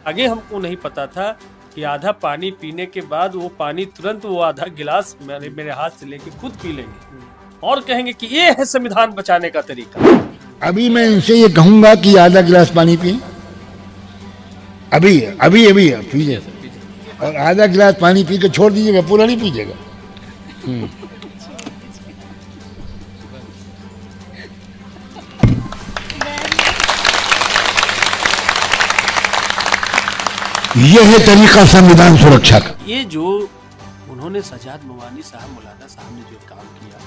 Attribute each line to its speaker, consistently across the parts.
Speaker 1: आगे हमको नहीं पता था कि आधा पानी पीने के बाद वो पानी तुरंत वो आधा गिलास मेरे हाथ से लेके खुद पी लेंगे और कहेंगे कि ये है संविधान बचाने का तरीका।
Speaker 2: अभी मैं इनसे ये कहूंगा कि आधा गिलास पानी पिए, अभी अभी अभी पीजिए, और आधा गिलास पानी पी के छोड़ दीजिएगा, पूरा नहीं पीजिएगा। यह है तरीका संविधान सुरक्षा का।
Speaker 1: ये जो उन्होंने सजाद नूमानी साहब, मौलाना साहब ने जो काम किया,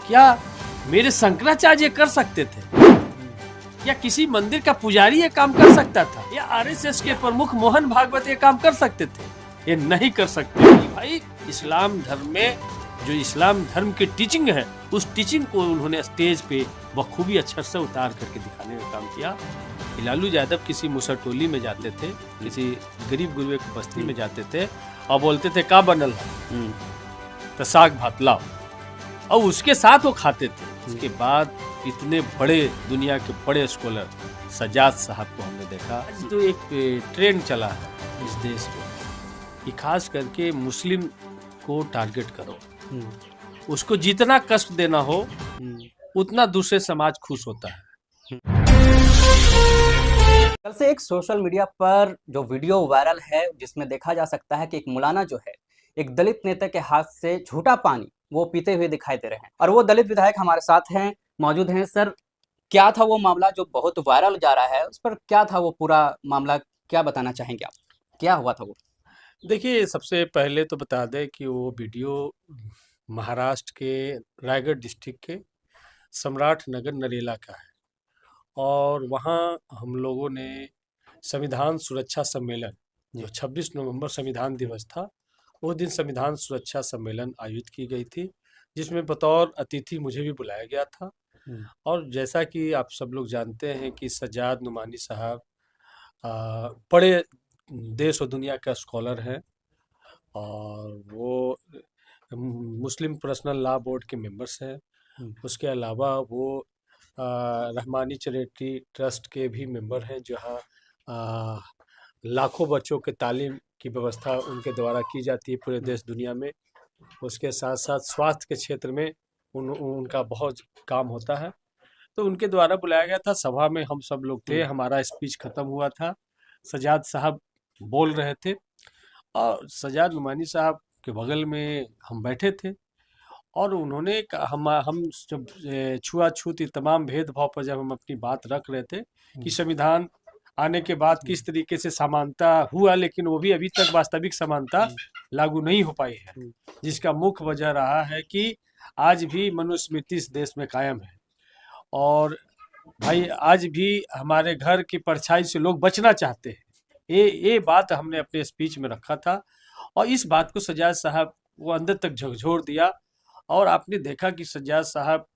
Speaker 1: क्या मेरे शंकराचार्य कर सकते थे? या किसी मंदिर का पुजारी ये काम कर सकता था? या आरएसएस के प्रमुख मोहन भागवत ये काम कर सकते थे? ये नहीं कर सकते। भाई इस्लाम धर्म में जो इस्लाम धर्म की टीचिंग है, उस टीचिंग को उन्होंने स्टेज पे बखूबी अक्षर से उतार करके दिखाने का काम किया। लालू यादव किसी मुसरटोली में जाते थे, किसी गरीब गुरबे की बस्ती में जाते थे और बोलते थे का बनल है तो साग भात लाओ, और उसके साथ वो खाते थे। उसके बाद इतने बड़े दुनिया के बड़े स्कॉलर सजाद साहब को हमने देखा। आज तो एक ट्रेंड चला है इस देश में कि खास करके मुस्लिम को टारगेट करो, उसको जितना कष्ट देना हो उतना दूसरे समाज खुश होता है।
Speaker 3: कल से एक सोशल मीडिया पर जो वीडियो वायरल है, जिसमें देखा जा सकता है कि एक मौलाना जो है एक दलित नेता के हाथ से झूठा पानी वो पीते हुए दिखाई दे रहे हैं, और वो दलित विधायक हमारे साथ हैं, मौजूद हैं। सर, क्या था वो मामला जो बहुत वायरल जा रहा है? उस पर क्या था वो पूरा मामला, क्या बताना चाहेंगे आप? क्या हुआ था वो?
Speaker 1: देखिए, सबसे पहले तो बता दें कि वो वीडियो महाराष्ट्र के रायगढ़ डिस्ट्रिक्ट के सम्राट नगर नरेला का है, और वहाँ हम लोगों ने संविधान सुरक्षा सम्मेलन, जो 26 नवंबर संविधान दिवस था, उस दिन संविधान सुरक्षा सम्मेलन आयोजित की गई थी, जिसमें बतौर अतिथि मुझे भी बुलाया गया था। और जैसा कि आप सब लोग जानते हैं कि सजाद नूमानी साहब बड़े देश और दुनिया का स्कॉलर हैं, और वो मुस्लिम पर्सनल लॉ बोर्ड के मेंबर्स हैं। उसके अलावा वो रहमानी चैरिटी ट्रस्ट के भी मेंबर हैं, जहाँ लाखों बच्चों के तालीम की व्यवस्था उनके द्वारा की जाती है पूरे देश दुनिया में। उसके साथ साथ स्वास्थ्य के क्षेत्र में उनका बहुत काम होता है। तो उनके द्वारा बुलाया गया था, सभा में हम सब लोग थे, हमारा स्पीच खत्म हुआ था, सजाद साहब बोल रहे थे, और सजाद नूमानी साहब के बगल में हम बैठे थे, और उन्होंने हम जब छुआछूत तमाम भेदभाव पर जब हम अपनी बात रख रहे थे कि संविधान आने के बाद किस तरीके से समानता हुआ, लेकिन वो भी अभी तक वास्तविक समानता लागू नहीं हो पाई है, जिसका मुख्य वजह रहा है कि आज भी मनुस्मृति इस देश में कायम है, और भाई आज भी हमारे घर की परछाई से लोग बचना चाहते हैं। ये बात हमने अपने स्पीच में रखा था, और इस बात को सजाद साहब वो अंदर तक झकझोर दिया। और आपने देखा कि सजाद साहब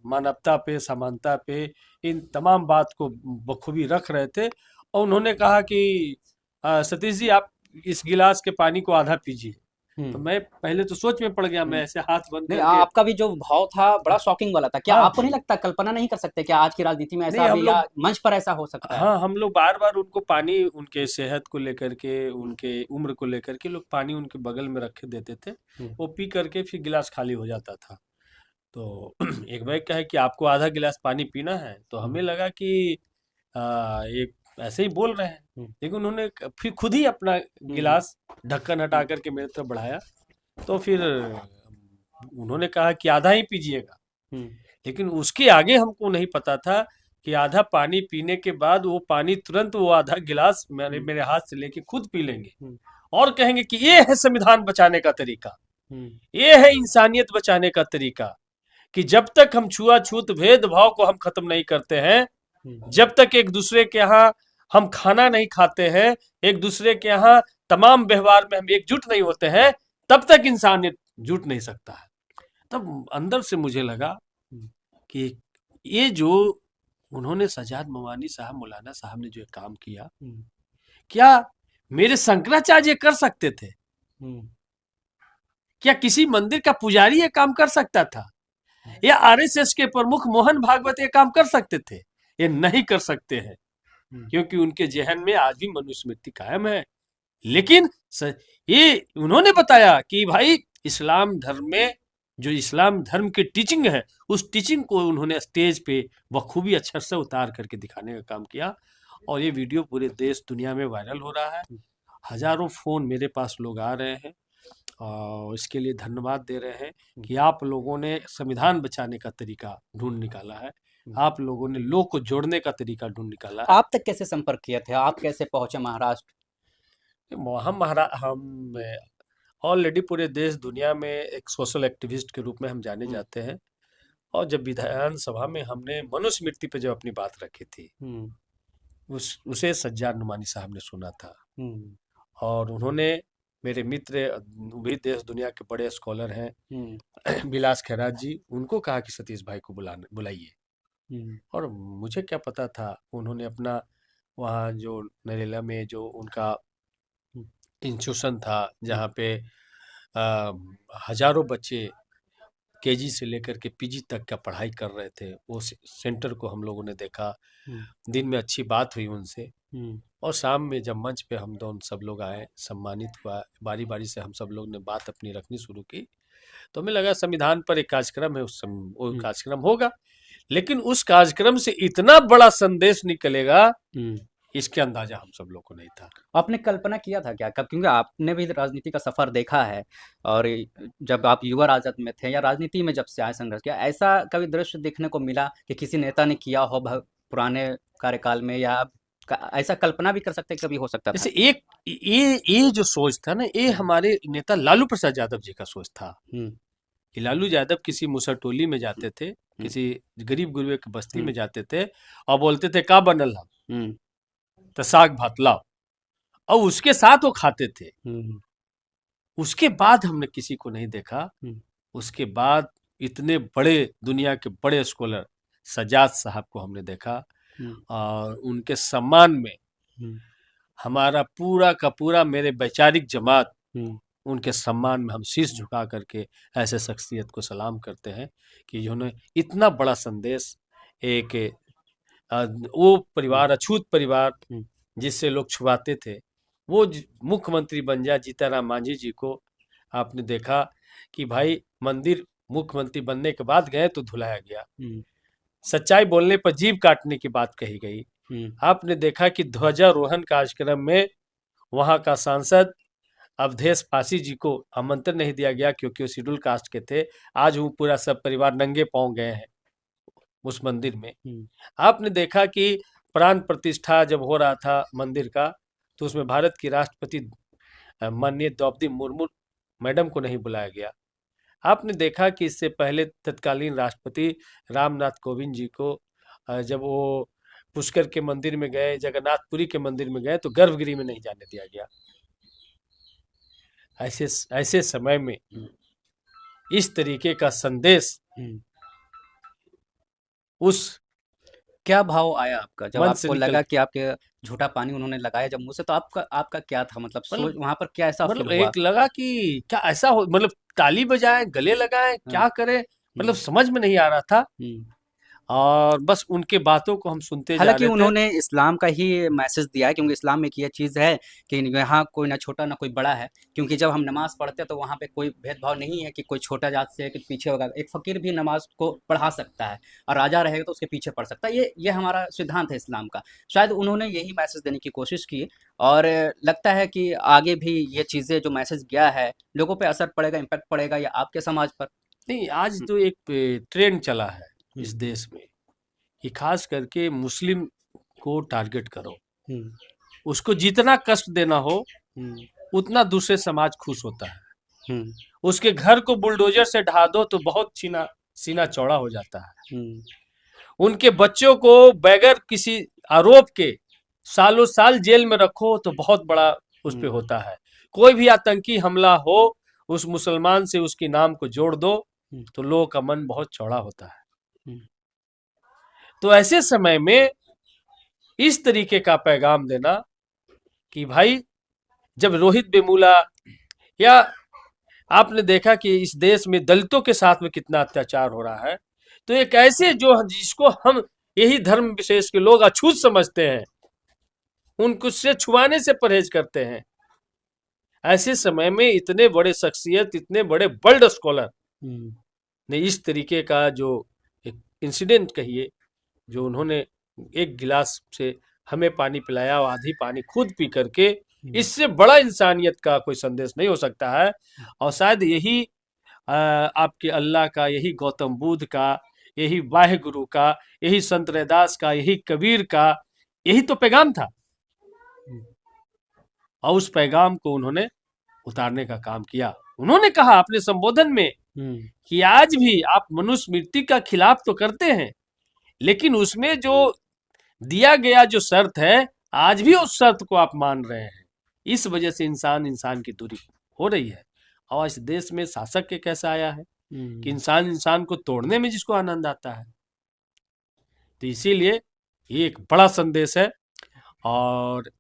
Speaker 1: मानवता पे, समानता पे, इन तमाम बात को बखूबी रख रहे थे, और उन्होंने कहा कि सतीश जी आप इस गिलास के पानी को आधा पीजिए। तो मैं पहले तो सोच में पड़ गया, मैं ऐसे हाथ बंद
Speaker 3: नहीं,
Speaker 1: करके।
Speaker 3: आपका भी जो भाव था बड़ा शॉकिंग वाला था। क्या आपको नहीं लगता, कल्पना नहीं कर सकते क्या आज की राजनीति में ऐसा भी, या मंच पर ऐसा हो सकता है?
Speaker 1: हाँ, हम लोग बार बार उनको पानी, उनके सेहत को लेकर के, उनके उम्र को लेकर के, लोग पानी उनके बगल में रखे देते थे, वो पी करके फिर गिलास खाली हो जाता था। तो एक भाई कहे कि आपको आधा गिलास पानी पीना है, तो हमें लगा कि एक ऐसे ही बोल रहे हैं, लेकिन उन्होंने फिर खुद ही अपना गिलास ढक्कन हटा करके मेरे तरफ बढ़ाया, तो फिर उन्होंने कहा कि आधा ही पीजिएगा। लेकिन उसके आगे हमको नहीं पता था कि आधा पानी पीने के बाद वो पानी तुरंत वो आधा गिलास मेरे हाथ से लेके खुद पी लेंगे और कहेंगे कि ये है संविधान बचाने का तरीका, ये है इंसानियत बचाने का तरीका, कि जब तक हम छुआछूत भेदभाव को हम खत्म नहीं करते हैं, जब तक एक दूसरे के यहाँ हम खाना नहीं खाते हैं, एक दूसरे के यहाँ तमाम व्यवहार में हम एकजुट नहीं होते हैं, तब तक इंसानियत जुट नहीं सकता है। तब अंदर से मुझे लगा कि ये जो उन्होंने सजाद नूमानी साहब, मौलाना साहब ने जो काम किया, क्या मेरे शंकराचार्य कर सकते थे? क्या किसी मंदिर का पुजारी ये काम कर सकता था? या आरएसएस के प्रमुख मोहन भागवत ये काम कर सकते थे? ये नहीं कर सकते हैं। क्योंकि उनके जहन में आज भी मनुस्मृति कायम है। लेकिन ये उन्होंने बताया कि भाई इस्लाम धर्म में जो इस्लाम धर्म की टीचिंग है, उस टीचिंग को उन्होंने स्टेज पे बखूबी अक्षर से उतार करके दिखाने का काम किया, और ये वीडियो पूरे देश दुनिया में वायरल हो रहा है। हजारों फोन मेरे पास लोग आ रहे हैं और इसके लिए धन्यवाद दे रहे हैं कि आप लोगों ने संविधान बचाने का तरीका ढूंढ निकाला है, आप लोगों ने लोग को जोड़ने का तरीका ढूंढ निकाला है।
Speaker 3: आप तक कैसे संपर्क किए थे, आप कैसे पहुंचे महाराष्ट्र?
Speaker 1: हम ऑलरेडी पूरे देश दुनिया में एक सोशल एक्टिविस्ट के रूप में हम जाने जाते हैं, और जब विधानसभा में हमने मनुस्मृति पे जब अपनी बात रखी थी, उसे सज्जाद नुमानी साहब ने सुना था, और उन्होंने, मेरे मित्र भी देश दुनिया के बड़े स्कॉलर हैं विलास खैरात जी, उनको कहा कि सतीश भाई को बुलाइए। और मुझे क्या पता था, उन्होंने अपना वहाँ जो नरेला में जो उनका इंस्टीट्यूशन था जहाँ पे हजारों बच्चे केजी से लेकर के पीजी तक का पढ़ाई कर रहे थे, वो सेंटर को हम लोगों ने देखा। दिन में अच्छी बात हुई उनसे, और शाम में जब मंच पे हम दोनों सब लोग आए, सम्मानित हुआ, बारी बारी से हम सब लोग ने बात अपनी रखनी शुरू की, तो हमें लगा संविधान पर एक कार्यक्रम है, वो कार्यक्रम होगा, लेकिन उस कार्यक्रम से इतना बड़ा संदेश निकलेगा इसके अंदाजा हम सब लोग को नहीं था।
Speaker 3: आपने कल्पना किया था क्या कब, क्योंकि आपने भी राजनीति का सफर देखा है, और जब आप युवा राजद में थे या राजनीति में जब से आए संघर्ष किया, ऐसा कभी दृश्य देखने को मिला कि किसी नेता ने किया हो पुराने कार्यकाल में, या ऐसा कल्पना भी कर सकते कभी हो सकता था?
Speaker 1: जैसे एक ये जो सोच था ना, ये हमारे नेता लालू प्रसाद यादव जी का सोच था। कि लालू यादव किसी मुसरटोली में जाते थे, किसी गरीब गुरबे की बस्ती में जाते थे और बोलते थे का बनल हम तो साग भात लाओ, और उसके साथ वो खाते थे। उसके बाद हमने किसी को नहीं देखा। उसके बाद इतने बड़े दुनिया के बड़े स्कॉलर सज्जाद साहब को हमने देखा, और उनके सम्मान में हमारा पूरा का पूरा मेरे वैचारिक जमात उनके सम्मान में हम शीश झुका करके ऐसे शख्सियत को सलाम करते हैं कि जिन्होंने इतना बड़ा संदेश, एक वो परिवार, अछूत परिवार जिससे लोग छुपाते थे, वो मुख्यमंत्री बन जाए। जीतनराम मांझी जी को आपने देखा कि भाई मंदिर मुख्यमंत्री बनने के बाद गए तो धुलाया गया, सच्चाई बोलने पर जीभ काटने की बात कही गई। आपने देखा कि ध्वजारोहण कार्यक्रम में वहां का सांसद अवधेश पासी जी को आमंत्रण नहीं दिया गया क्योंकि वो शेड्यूल कास्ट के थे। आज वो पूरा सब परिवार नंगे पांव गए हैं उस मंदिर में। आपने देखा कि प्राण प्रतिष्ठा जब हो रहा था मंदिर का, तो उसमें भारत की राष्ट्रपति माननीय द्रौपदी मुर्मू मैडम को नहीं बुलाया गया। आपने देखा कि इससे पहले तत्कालीन राष्ट्रपति रामनाथ कोविंद जी को जब वो पुष्कर के मंदिर में गए, जगन्नाथपुरी के मंदिर में गए, तो गर्भगृह में नहीं जाने दिया गया। ऐसे समय में इस तरीके का संदेश, उस
Speaker 3: क्या भाव आया आपका जब आपको लगा कि आपके झूठा पानी उन्होंने लगाया जब मुंह से, तो आपका क्या था, मतलब सोच वहां पर क्या ऐसा
Speaker 1: मतलब
Speaker 3: फील हुआ?
Speaker 1: एक लगा कि क्या ऐसा हो, मतलब ताली बजाए, गले लगाए, क्या करे, मतलब समझ में नहीं आ रहा था। और बस उनके बातों को हम सुनते जा रहे थे।
Speaker 3: हालांकि उन्होंने इस्लाम का ही मैसेज दिया है, क्योंकि इस्लाम में एक ये चीज़ है कि यहाँ कोई ना छोटा ना कोई बड़ा है, क्योंकि जब हम नमाज पढ़ते हैं तो वहाँ पे कोई भेदभाव नहीं है कि कोई छोटा जात से कि पीछे होगा। एक फ़कीर भी नमाज को पढ़ा सकता है और राजा रहेगा तो उसके पीछे पढ़ सकता है। ये हमारा सिद्धांत है इस्लाम का। शायद उन्होंने यही मैसेज देने की कोशिश की, और लगता है कि आगे भी ये चीज़ें जो मैसेज गया है लोगों पर असर पड़ेगा, इम्पैक्ट पड़ेगा, या आपके समाज पर?
Speaker 1: नहीं, आज तो एक ट्रेंड चला है इस देश में कि खास करके मुस्लिम को टारगेट करो, उसको जितना कष्ट देना हो उतना दूसरे समाज खुश होता है। उसके घर को बुलडोजर से ढा दो तो बहुत सीना चौड़ा हो जाता है। उनके बच्चों को बगैर किसी आरोप के सालों साल जेल में रखो तो बहुत बड़ा उस पे होता है। कोई भी आतंकी हमला हो, उस मुसलमान से उसके नाम को जोड़ दो तो लोगों का मन बहुत चौड़ा होता है। तो ऐसे समय में इस तरीके का पैगाम देना कि भाई, जब रोहित वेमुला, या आपने देखा कि इस देश में दलितों के साथ में कितना अत्याचार हो रहा है, तो एक ऐसे जो जिसको हम यही धर्म विशेष के लोग अछूत समझते हैं, उनसे छुआने से परहेज करते हैं। ऐसे समय में इतने बड़े शख्सियत, इतने बड़े वर्ल्ड स्कॉलर ने इस तरीके का जो एक इंसिडेंट कहिए, जो उन्होंने एक गिलास से हमें पानी पिलाया और आधी पानी खुद पी करके, इससे बड़ा इंसानियत का कोई संदेश नहीं हो सकता है। और शायद यही आपके अल्लाह का, यही गौतम बुद्ध का, यही वाहे गुरु का, यही संत रैदास का, यही कबीर का, यही तो पैगाम था। और उस पैगाम को उन्होंने उतारने का काम किया। उन्होंने कहा अपने संबोधन में कि आज भी आप मनुस्मृति का खिलाफ तो करते हैं, लेकिन उसमें जो दिया गया जो शर्त है, आज भी उस शर्त को आप मान रहे हैं। इस वजह से इंसान की दूरी हो रही है। और इस देश में शासक के कैसा आया है कि इंसान को तोड़ने में जिसको आनंद आता है। तो इसीलिए ये एक बड़ा संदेश है। और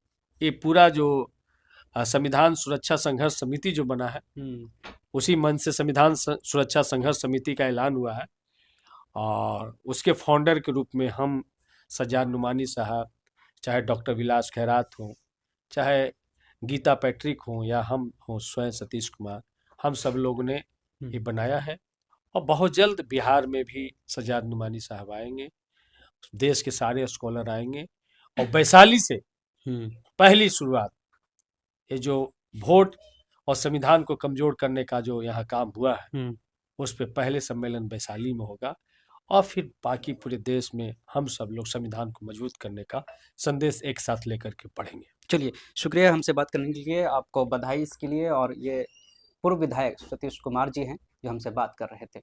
Speaker 1: ये पूरा जो संविधान सुरक्षा संघर्ष समिति जो बना है, उसी मन से संविधान सुरक्षा संघर्ष समिति का ऐलान हुआ है। और उसके फाउंडर के रूप में हम सज्जाद नुमानी साहब, चाहे डॉक्टर विलास खैरात हो, चाहे गीता पैट्रिक हो, या हम हो स्वयं सतीश कुमार, हम सब लोगों ने ये बनाया है। और बहुत जल्द बिहार में भी सज्जाद नुमानी साहब आएंगे, देश के सारे स्कॉलर आएंगे। और वैशाली से पहली शुरुआत, ये जो वोट और संविधान को कमजोर करने का जो यहाँ काम हुआ है, उस पे पहले सम्मेलन वैशाली में होगा। और फिर बाकी पूरे देश में हम सब लोग संविधान को मजबूत करने का संदेश एक साथ लेकर के पढ़ेंगे।
Speaker 3: चलिए, शुक्रिया हमसे बात करने के लिए, आपको बधाई इसके लिए। और ये पूर्व विधायक सतीश कुमार जी हैं जो हमसे बात कर रहे थे।